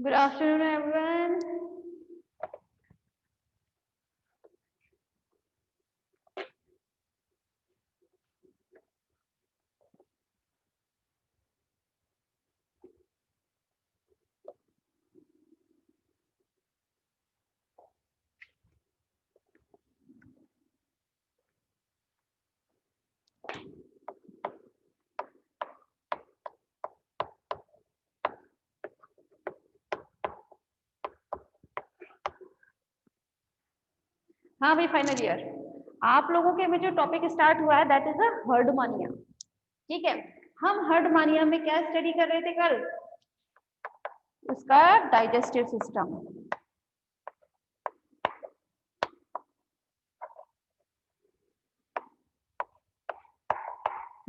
Good afternoon, everyone. हाँ भाई, final year आप लोगों के में जो टॉपिक स्टार्ट हुआ है दैट इज अ हर्डमानिया। ठीक है, हम हर्डमानिया में क्या स्टडी कर रहे थे कल? उसका डाइजेस्टिव सिस्टम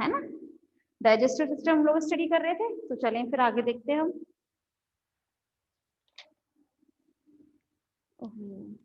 है ना। डाइजेस्टिव सिस्टम हम लोग स्टडी कर रहे थे, तो चलें फिर आगे देखते हैं हम। हम्म।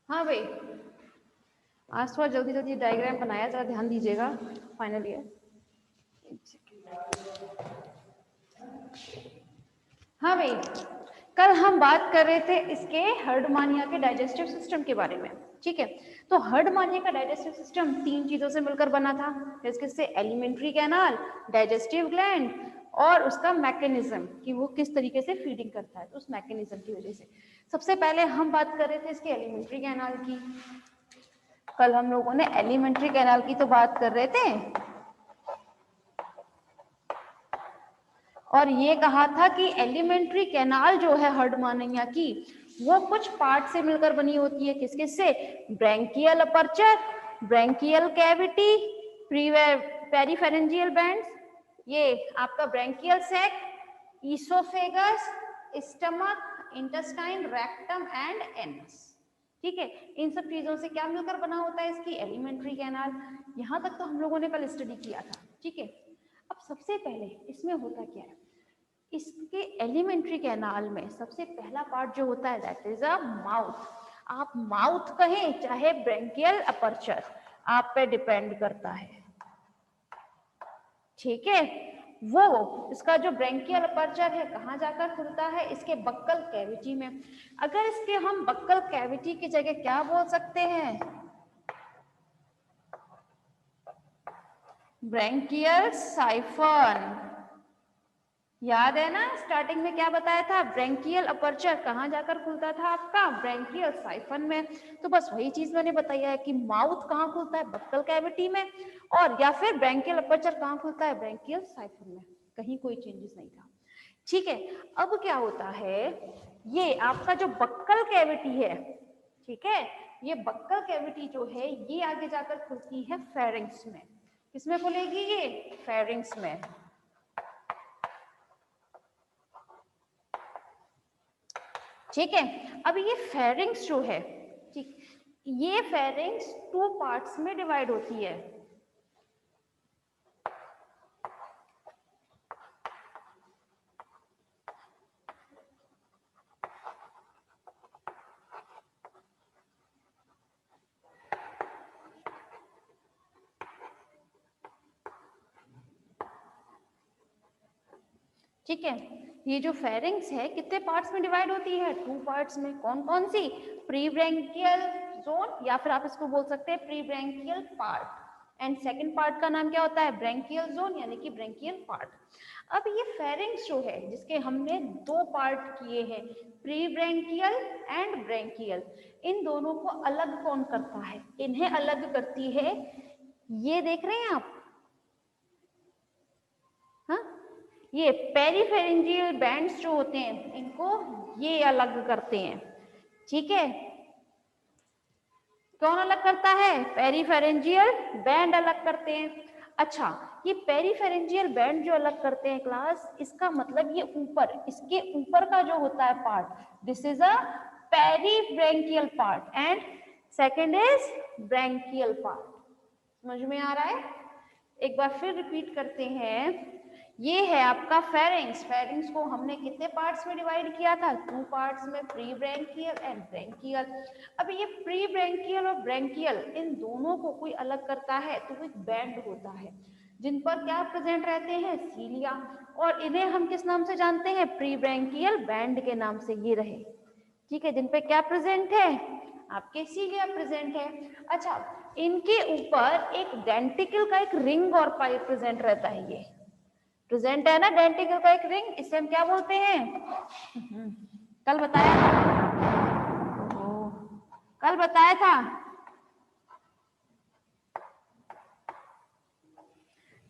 हाँ भाई, आज थोड़ा जल्दी जल्दी डायग्राम बनाया, जरा ध्यान दीजिएगा। फाइनल ईयर, हाँ भाई, कल हम बात कर रहे थे इसके हर्डमानिया के डाइजेस्टिव सिस्टम के बारे में। ठीक है, तो हर्डमानिया का डाइजेस्टिव सिस्टम 3 चीजों से मिलकर बना था, जिसके एलिमेंट्री कैनाल, डाइजेस्टिव ग्लैंड और उसका मैकेनिज्म कि वो किस तरीके से फीडिंग करता है, तो उस मैकेनिज्म की वजह से। सबसे पहले हम बात कर रहे थे इसके एलिमेंट्री कैनाल की। कल हम लोगों ने एलिमेंट्री कैनाल की तो बात कर रहे थे, और ये कहा था कि एलिमेंट्री कैनाल जो है हर्डमानिया की, वो कुछ पार्ट से मिलकर बनी होती है। किस किस से? Branchial aperture, branchial cavity, peripharyngeal bands, ये आपका branchial sac, oesophagus, stomach, intestine, rectum and anus. ठीक है, इन सब चीजों से क्या मिलकर बना होता है इसकी एलिमेंट्री कैनाल। यहां तक तो हम लोगों ने कल स्टडी किया था। ठीक है, अब सबसे पहले इसमें होता क्या है, इसके एलिमेंट्री कैनाल में सबसे पहला पार्ट जो होता है दैट इज अ माउथ। आप माउथ कहें चाहे ब्रैंकियल अपर्चर, आप पे डिपेंड करता है। ठीक है, वो इसका जो ब्रैंकियल अपर्चर है कहाँ जाकर खुलता है? इसके बक्कल कैविटी में। अगर इसके हम बक्कल कैविटी की जगह क्या बोल सकते हैं? Branchial siphon. याद है ना, स्टार्टिंग में क्या बताया था? ब्रैंकियल अपर्चर कहाँ जाकर खुलता था आपका? ब्रैंकियल साइफन में। तो बस वही चीज मैंने बताया है कि माउथ कहाँ खुलता है? बक्कल कैविटी में, और या फिर ब्रैंकियल अपर्चर कहाँ खुलता है? ब्रैंकियल साइफन में। कहीं कोई चेंजेस नहीं था। ठीक है, अब क्या होता है, ये आपका जो बक्कल कैविटी है, ठीक है, ये बक्कल कैविटी जो है ये आगे जाकर खुलती है फेरिंग्स में। किसमें खुलेगी ये? फेरिंग्स में। ठीक है, अब ये फेरिंग्स जो है, ठीक, ये फेरिंग्स 2 पार्ट्स में डिवाइड होती है। ठीक है, ये जो फेरिंग्स है कितने पार्ट्स में डिवाइड होती है? 2 पार्ट्स में। कौन कौन सी? प्री ब्रैंकियल जोन, या फिर आप इसको बोल सकते हैं pre branchial part, and second part का नाम क्या होता है? ब्रैंकियल जोन, यानी कि ब्रैंकियल पार्ट। अब ये फेरिंग्स जो है जिसके हमने 2 पार्ट किए हैं, प्री ब्रैंकियल एंड ब्रैंकियल, इन दोनों को अलग कौन करता है? इन्हें अलग करती है, ये देख रहे हैं आप, हाँ, ये पेरिफेरेंजियल बैंड्स जो होते हैं इनको ये अलग करते हैं। ठीक है, कौन अलग करता है? पेरिफेरेंजियल बैंड अलग करते हैं। अच्छा, ये पेरिफेरेंजियल बैंड जो अलग करते हैं क्लास, इसका मतलब ये ऊपर, इसके ऊपर का जो होता है part, this is a peribranchial part and second is branchial part. समझ में आ रहा है? एक बार फिर रिपीट करते हैं, ये है आपका फेरिंग्स। फेरिंग्स को हमने कितने पार्ट्स में डिवाइड किया था? 2 पार्ट्स में, प्री ब्रैंकियल एंड ब्रैंकियल। अब ये प्री ब्रैंकियल और ब्रैंकियल इन दोनों को कोई अलग करता है तो एक बैंड होता है जिन पर क्या प्रेजेंट रहते हैं? सीलिया, और इन्हें हम किस नाम से जानते हैं? प्री ब्रैंकियल बैंड के नाम से ये रहे, ठीक है, जिन पे क्या प्रेजेंट है? आपके सीलिया प्रेजेंट है। अच्छा, इनके ऊपर एक डेंटिकल का एक रिंग और पाइप प्रेजेंट रहता है, ये प्रेजेंट है ना डेंटिकल का एक रिंग, इसे हम क्या बोलते हैं? कल बताया था, कल बताया था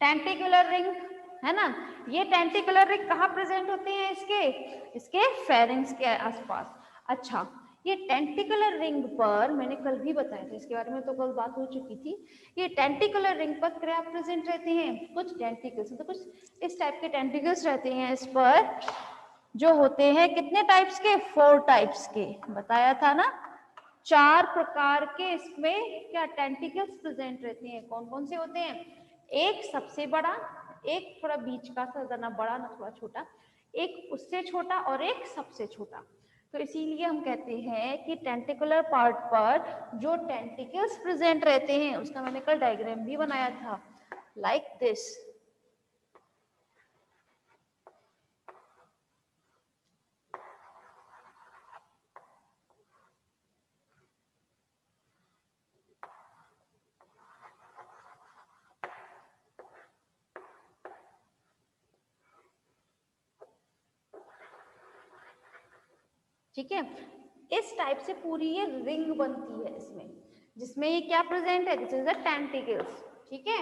टेंटिकुलर रिंग, है ना। ये टेंटिकुलर रिंग कहाँ प्रेजेंट होते हैं? इसके फेरिंग्स के आसपास। अच्छा, ये टेंटिकुलर रिंग पर मैंने कल भी बताया था, इसके बारे में तो कल बात हो चुकी थी। ये टेंटिकुलर रिंग पर क्या प्रेजेंट रहते हैं? कुछ टेंटिकल्स, मतलब कुछ इस टाइप के टेंटिकल्स रहते हैं इस पर, जो होते हैं कितने टाइप्स के? 4 टाइप्स के, बताया था ना। 4 प्रकार के इसमें क्या टेंटिकल्स प्रेजेंट रहते हैं। कौन कौन से होते हैं? एक सबसे बड़ा, एक थोड़ा बीच का सा, ना बड़ा ना थोड़ा छोटा, एक उससे छोटा और एक सबसे छोटा। तो इसीलिए हम कहते हैं कि टेंटिकुलर पार्ट पर जो टेंटिकल्स प्रेजेंट रहते हैं उसका मैंने कल डायग्राम भी बनाया था, लाइक दिस। ठीक है, इस टाइप से पूरी ये रिंग बनती है इसमें, जिसमें ये क्या प्रेजेंट है? दिस इज द टेंटिकल्स, ठीक है।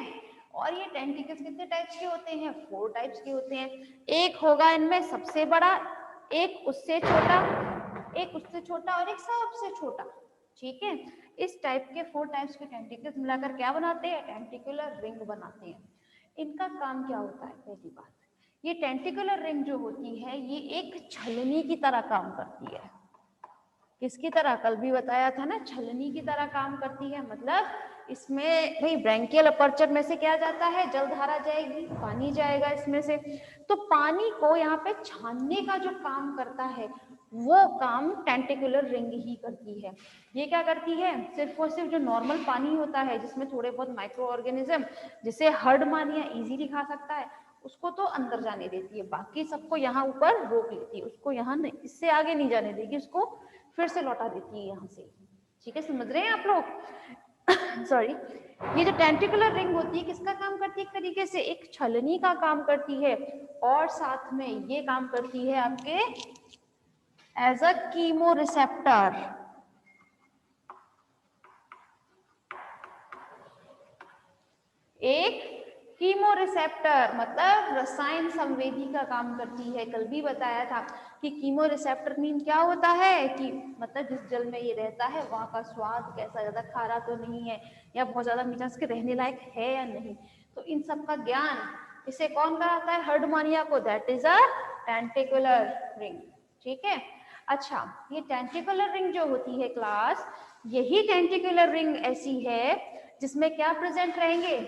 और ये टेंटिकल्स कितने टाइप्स के होते हैं? 4 टाइप्स के होते हैं। एक होगा इनमें सबसे बड़ा, एक उससे छोटा, एक उससे छोटा और एक सबसे छोटा, ठीक है। इस टाइप के 4 टाइप्स के टेंटिकल्स मिलाकर क्या बनाते हैं? टेंटिकुलर रिंग बनाते हैं। इनका काम क्या होता है? पहली बात, ये टेंटिकुलर रिंग जो होती है ये एक छलनी की तरह काम करती है। किसकी तरह? कल भी बताया था ना, छलनी की तरह काम करती है। मतलब इसमें भाई ब्रैंकियल अपर्चर में से क्या जाता है? जलधारा जाएगी, पानी जाएगा इसमें से। तो पानी को यहाँ पे छानने का जो काम करता है वो काम टेंटिकुलर रिंग ही करती है। ये क्या करती है? सिर्फ और सिर्फ जो नॉर्मल पानी होता है जिसमें थोड़े बहुत माइक्रो ऑर्गेनिज्म, जिसे हर्डमानिया इजीली खा सकता है, उसको तो अंदर जाने देती है, बाकी सबको यहाँ ऊपर रोक लेती है, उसको यहाँ नहीं, इससे आगे नहीं जाने देगी, उसको फिर से लौटा देती है यहाँ से। ठीक है, समझ रहे हैं आप लोग? सॉरी, ये जो टेंटिकुलर रिंग होती है किसका काम करती है? एक तरीके से एक छलनी का काम करती है, और साथ में ये काम करती है आपके एज अ कीमो रिसेप्टर। एक कीमो रिसेप्टर मतलब रसायन संवेदी का काम करती है। कल भी बताया था कि कीमो रिसेप्टर मीन क्या होता है कि मतलब जिस जल में ये रहता है वहाँ का स्वाद कैसा, ज्यादा खारा तो नहीं है या बहुत ज्यादा मीठा, उसके रहने लायक है या नहीं, तो इन सब का ज्ञान इसे कौन कराता है? हर्डमानिया को। दैट इज अ टेंटिकुलर रिंग, ठीक है। अच्छा, ये टेंटिकुलर रिंग जो होती है क्लास, यही टेंटिकुलर रिंग ऐसी है जिसमें क्या प्रेजेंट रहेंगे?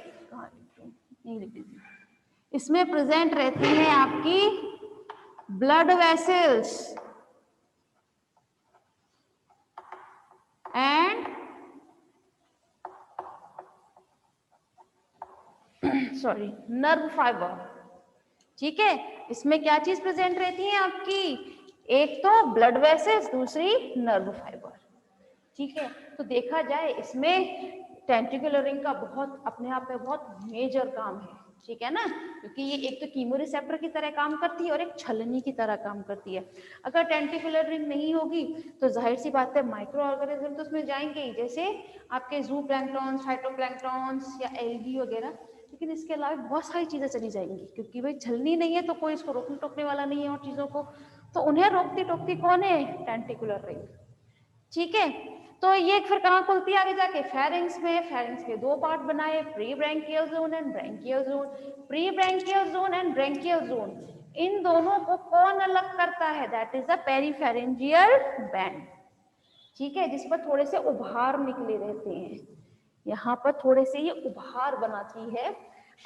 इसमें प्रेजेंट रहती है आपकी blood vessels and sorry nerve fibre, ठीक है। इसमें क्या चीज प्रेजेंट रहती है आपकी? एक तो ब्लड वेसल्स, दूसरी नर्व फाइबर, ठीक है। तो देखा जाए इसमें टेंटिकुलर रिंग का बहुत अपने आप में बहुत मेजर काम है, ठीक है ना, क्योंकि ये एक तो कीमो रिसेप्टर की तरह काम करती है और एक छलनी की तरह काम करती है। अगर टेंटिकुलर रिंग नहीं होगी तो जाहिर सी बात है माइक्रो ऑर्गेनिज्म तो उसमें जाएंगे ही, जैसे आपके जू प्लैंक्टॉन्स, फाइटोप्लैंक्टॉन्स या एल्गी वगैरह, लेकिन इसके अलावा बहुत सारी चीजें चली जाएंगी, क्योंकि भाई छलनी नहीं है तो कोई इसको रोकने टोकने वाला नहीं है और चीजों को, तो उन्हें रोकती टोकती कौन है? टेंटिकुलर रिंग, ठीक है। तो ये फिर कहाँ खुलती है आगे जाके? फेरिंग्स में। फेरिंग्स के 2 पार्ट बनाए, pre branchial zone and branchial zone. Pre branchial zone and branchial zone, इन दोनों को कौन अलग करता है? That is the peripharyngeal band, ठीक है, जिस पर थोड़े से उभार निकले रहते हैं, यहाँ पर थोड़े से ये उभार बनाती है।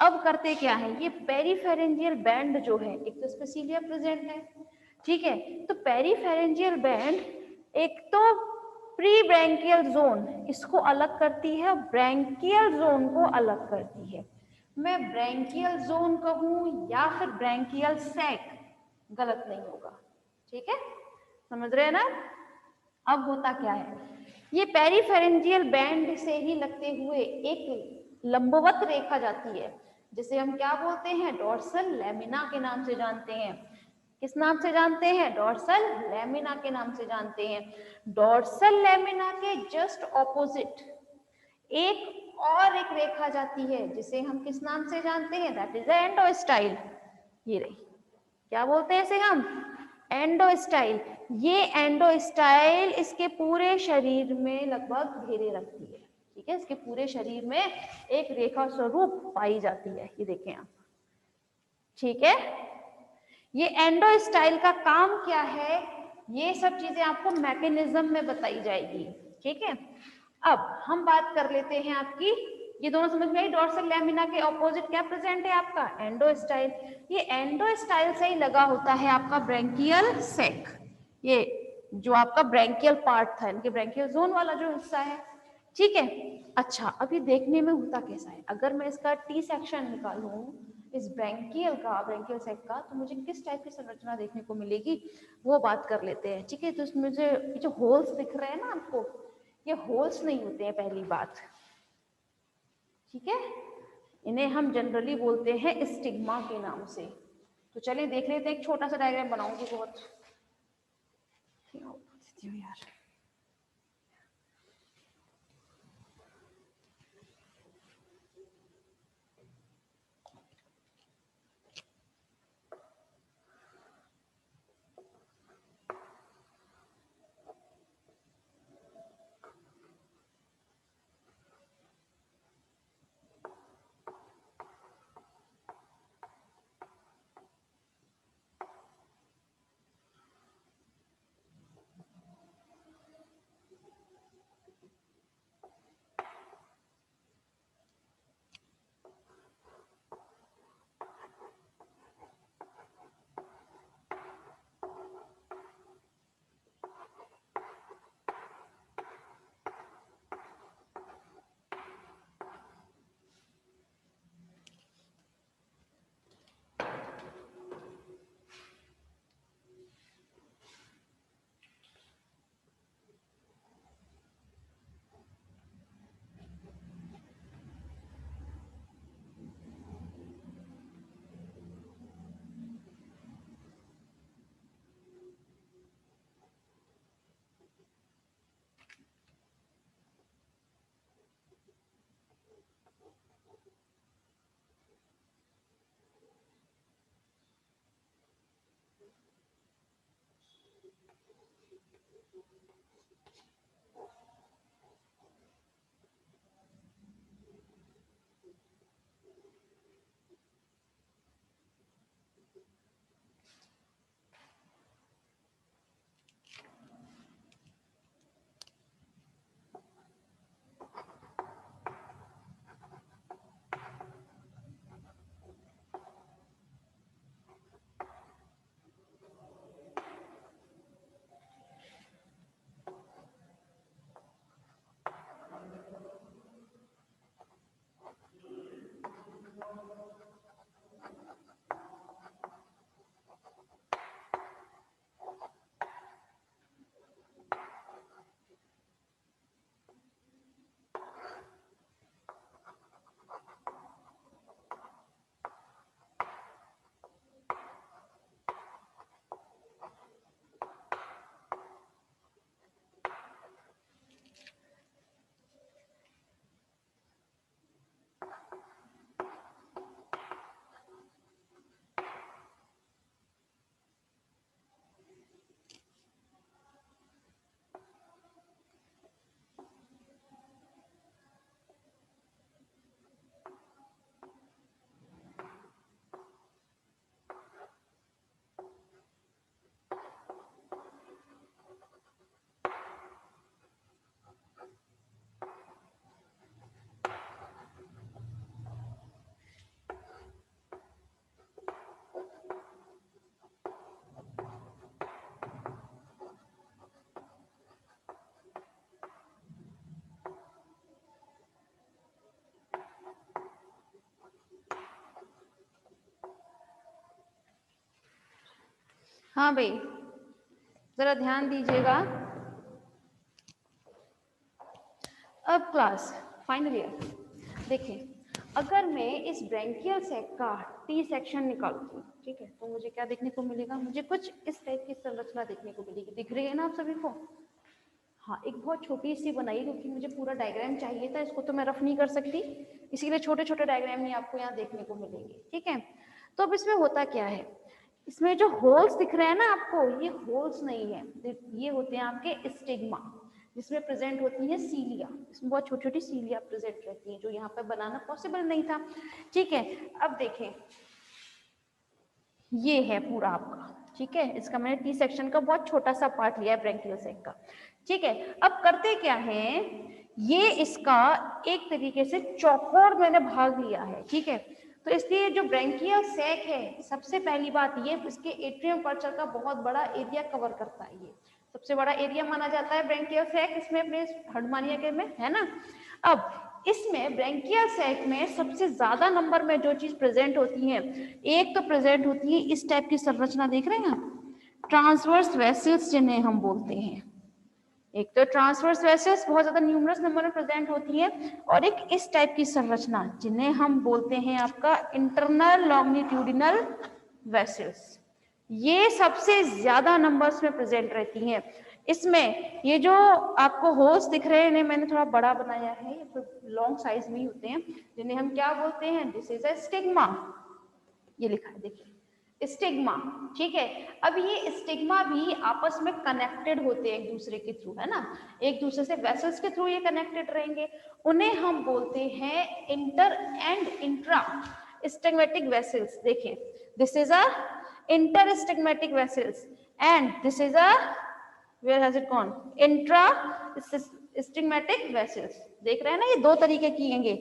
अब करते क्या है, ये पेरीफेरेंजियल बैंड जो है, एक तो इसमें सीलिया प्रेजेंट है, ठीक है, तो पेरीफेरेंजियल बैंड एक तो प्री ब्रैंकियल जोन इसको अलग करती है, ब्रैंकियल जोन को अलग करती है। मैं ब्रैंकियल जोन कहूं या फिर ब्रैंकियल सैक, गलत नहीं होगा, ठीक है, समझ रहे हैं ना। अब होता क्या है, ये पेरीफेरेंजियल बैंड से ही लगते हुए एक लंबवत रेखा जाती है, जिसे हम क्या बोलते हैं, डोर्सल लैमिना के नाम से जानते हैं। किस नाम से जानते हैं, डोर्सल लैमिना के नाम से जानते हैं। डोर्सल लैमिना के जस्ट ऑपोजिट एक और एक रेखा जाती है, जिसे हम किस नाम से जानते हैं, दैट इज एंडोस्टाइल। ये रही, क्या बोलते हैं इसे हम, एंडोस्टाइल। ये एंडोस्टाइल इसके पूरे शरीर में लगभग घेरे रखती है, ठीक है, इसके पूरे शरीर में एक रेखा स्वरूप पाई जाती है, ये देखें आप, ठीक है। ये एंडोस्टाइल का काम क्या है, ये सब चीजें आपको मैकेनिज्म में बताई जाएगी, ठीक है। अब हम बात कर लेते हैं आपकी, ये दोनों समझ में आई, डोर्सल लैमिना के ऑपोजिट क्या प्रेजेंट है आपका, एंडोस्टाइल। ये एंडोस्टाइल से ही लगा होता है आपका ब्रैंकियल सेक, ये जो आपका ब्रैंकियल पार्ट था, इनके ब्रैंकियल जोन वाला जो हिस्सा है, ठीक है। अच्छा, अभी देखने में होता कैसा है, अगर मैं इसका टी सेक्शन निकालूं इस ब्रैंकियल का, ब्रैंकियल सेक का, तो मुझे किस टाइप की संरचना देखने को मिलेगी, वो बात कर लेते हैं, ठीक है। तो इसमें जो होल्स दिख रहे हैं ना आपको, ये होल्स नहीं होते हैं, पहली बात, ठीक है, इन्हें हम जनरली बोलते हैं स्टिग्मा के नाम से। तो चलिए देख लेते हैं, एक छोटा सा डायग्राम बनाऊंगी, बहुत यार, हाँ भाई, जरा ध्यान दीजिएगा। अब क्लास फाइनल ईयर देखिए, अगर मैं इस ब्रैंकियल सैक का टी सेक्शन निकालती हूँ, ठीक है, तो मुझे क्या देखने को मिलेगा? मुझे कुछ इस टाइप की संरचना देखने को मिलेगी। दिख रही है ना आप सभी को? हाँ, एक बहुत छोटी सी बनाई, क्योंकि मुझे पूरा डायग्राम चाहिए था, इसको तो मैं रफ नहीं कर सकती, इसीलिए छोटे छोटे डायग्राम ही आपको यहाँ देखने को मिलेंगे। ठीक है, तो अब इसमें होता क्या है, इसमें जो होल्स दिख रहे हैं ना आपको, ये होल्स नहीं है, ये होते हैं आपके स्टिग्मा, जिसमें प्रेजेंट होती है सीलिया। इसमें बहुत छोटी छोटी सीलिया प्रेजेंट रहती है, जो यहाँ पर बनाना पॉसिबल नहीं था। ठीक है, अब देखें, ये है पूरा आपका, ठीक है, इसका मैंने टी सेक्शन का बहुत छोटा सा पार्ट लिया है ब्रैंकियल सैक का। ठीक है, अब करते क्या है, ये इसका एक तरीके से चौकोर मैंने भाग लिया है। ठीक है, तो इसलिए जो ब्रैंकियल सैक है, सबसे पहली बात ये, इसके एट्रियम पर्चर का बहुत बड़ा एरिया कवर करता है। ये सबसे बड़ा एरिया माना जाता है ब्रैंकियल सैक इसमें, अपने हर्डमानिया के में, है ना। अब इसमें ब्रैंकियल सैक में सबसे ज्यादा नंबर में जो चीज प्रेजेंट होती है, एक तो प्रेजेंट होती है इस टाइप की संरचना, देख रहे हैं आप, ट्रांसवर्स वेसल्स जिन्हें हम बोलते हैं। एक तो ट्रांसवर्स वेसल्स बहुत ज्यादा न्यूमरस नंबर में प्रेजेंट होती है, और एक इस टाइप की संरचना जिन्हें हम बोलते हैं आपका इंटरनल लॉन्गिट्यूडिनल वेसल्स। ये सबसे ज्यादा नंबर्स में प्रेजेंट रहती हैं। इसमें ये जो आपको होल्स दिख रहे हैं, इन्हें मैंने थोड़ा बड़ा बनाया है, ये फिर लॉन्ग साइज में ही होते हैं, जिन्हें हम क्या बोलते हैं, दिस इज अ स्टिग्मा। ये लिखा है देखिए, स्टिग्मा। ठीक है, अब ये स्टिग्मा भी आपस में कनेक्टेड होते हैं एक दूसरे के थ्रू, है ना, एक दूसरे से वेसल्स के थ्रू ये कनेक्टेड रहेंगे। उन्हें हम बोलते हैं inter and intra stigmatic vessels. देखिए, this is a inter stigmatic vessels and this is a, where has it gone, intra stigmatic vessels. देख रहे हैं ना, ये दो तरीके की होंगे,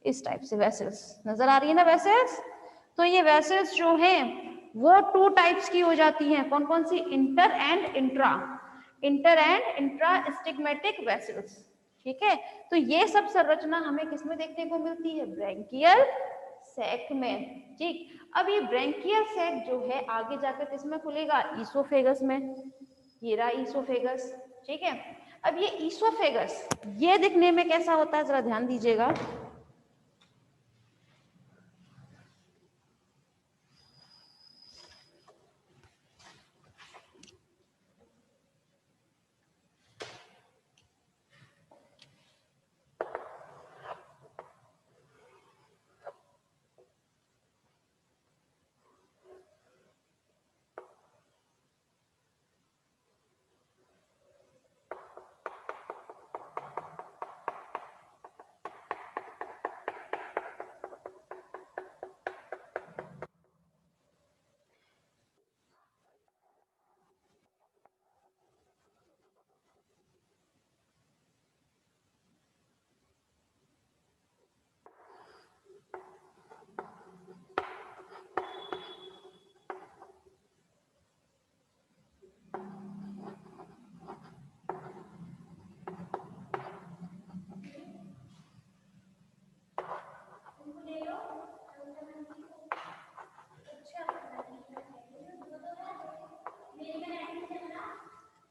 इस टाइप से वेसल्स नजर आ रही है ना वेसल्स। तो ये वेसल्स जो हैं वो टू टाइप्स की हो जाती हैं, कौन कौन सी, inter and intra, inter and intra stigmatic vessels. ठीक है, तो ये सब संरचना हमें किसमें देखने को मिलती है, ब्रैंकियल सैक में। ठीक, अब ये ब्रैंकियल सैक जो है आगे जाकर किसमें खुलेगा, ईसोफेगस में, ये रहा ईसोफेगस। ठीक है, अब ये ईसोफेगस ये दिखने में कैसा होता है, जरा ध्यान दीजिएगा।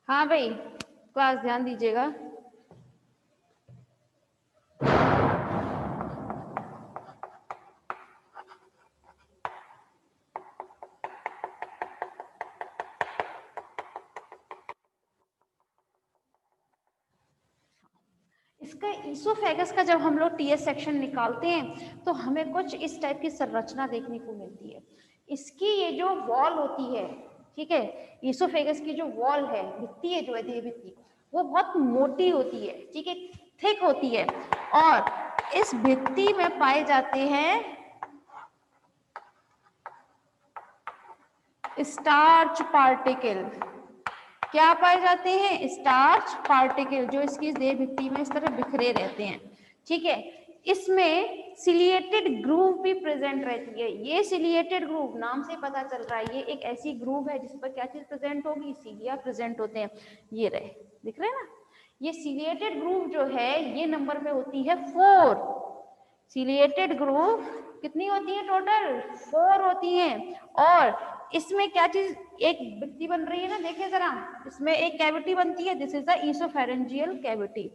हाँ भाई, क्लास ध्यान दीजिएगा। इसका ईसोफेगस का जब हम लोग टीएस सेक्शन निकालते हैं तो हमें कुछ इस टाइप की संरचना देखने को मिलती है। इसकी ये जो वॉल होती है, ठीक है, ईसोफेगस की जो वॉल है, भित्ति है, जो है देह भित्ति, वो बहुत मोटी होती है, ठीक है, थिक होती है, और इस भित्ति में पाए जाते हैं स्टार्च पार्टिकल। क्या पाए जाते हैं, स्टार्च पार्टिकल, जो इसकी देह भित्ति में इस तरह बिखरे रहते हैं। ठीक है, इसमें सिलिएटेड ग्रूव भी प्रेजेंट रहती है। ये सिलिएटेड ग्रूव नाम से पता चल रहा है, ये एक ऐसी ग्रूव है जिस पर क्या चीज प्रेजेंट होगी, सीलिया प्रेजेंट होते हैं। ये रहे, दिख रहे हैं ना, ये सिलिएटेड ग्रूव जो है ये नंबर में होती है 4। सिलिएटेड ग्रूव कितनी होती है टोटल, 4 होती हैं, और इसमें क्या चीज, एक भित्ति बन रही है ना, देखिए जरा, इसमें एक कैविटी बनती है, दिस इज द ईसोफेरेंजियल कैविटी।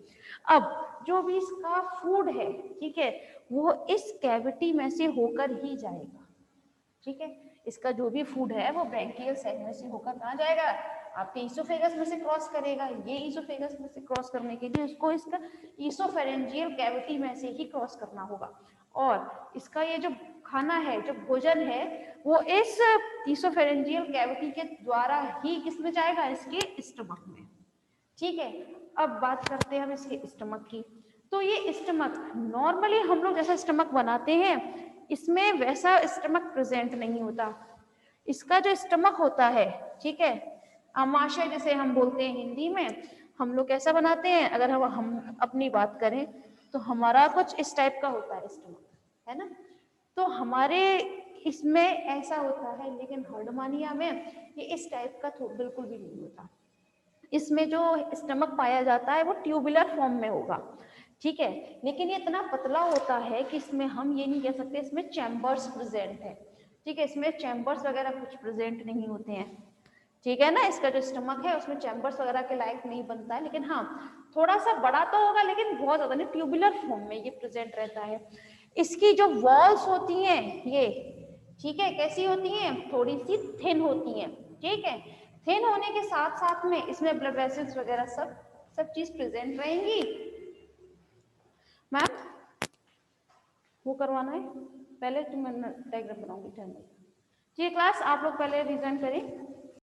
अब जो भी इसका फूड है, ठीक है, वो इस कैविटी में से होकर ही जाएगा, ठीक है। इसका जो भी फूड है वो ब्रैंकियल सैक में से होकर कहाँ जाएगा, आपके ईसोफेगस में से क्रॉस करेगा। ये ईसोफेगस में से क्रॉस करने के लिए उसको इसका ईसोफेरेंजियल कैविटी में से ही क्रॉस करना होगा, और इसका ये जो खाना है, जो भोजन है, वो इस ईसोफेरेंजियल कैविटी के द्वारा ही किसमें जाएगा, इसके स्टमक में, ठीक है। अब बात करते हैं हम इसके स्टमक की। तो ये स्टमक नॉर्मली हम लोग जैसा स्टमक बनाते हैं, इसमें वैसा स्टमक प्रेजेंट नहीं होता। इसका जो स्टमक होता है, ठीक है, आमाशय जैसे हम बोलते हैं हिंदी में, हम लोग कैसा बनाते हैं, अगर हम अपनी बात करें तो हमारा कुछ इस टाइप का होता है स्टमक, है ना। तो हमारे इसमें ऐसा होता है, लेकिन हर्डमानिया में ये इस टाइप का बिल्कुल भी नहीं होता। इसमें जो स्टमक पाया जाता है वो ट्यूबुलर फॉर्म में होगा, ठीक है, लेकिन ये इतना पतला होता है कि इसमें हम ये नहीं कह सकते इसमें चैम्बर्स प्रेजेंट है, ठीक है, इसमें चैम्बर्स वगैरह कुछ प्रेजेंट नहीं होते हैं, ठीक है ना। इसका जो स्टमक है उसमें चैम्बर्स वगैरह के लायक नहीं बनता है, लेकिन हाँ थोड़ा सा बड़ा तो होगा, लेकिन बहुत ज्यादा नहीं, ट्यूबुलर फॉर्म में ये प्रेजेंट रहता है। इसकी जो वॉल्स होती हैं ये, ठीक है, कैसी होती हैं, थोड़ी सी थिन होती हैं, ठीक है। थिन होने के साथ साथ में इसमें ब्लड वेसल्स वगैरह सब चीज प्रेजेंट रहेंगी। मैम वो करवाना है, पहले तुम डायग्राम बनाऊंगी, ठीक है क्लास, आप लोग पहले रिजन करें।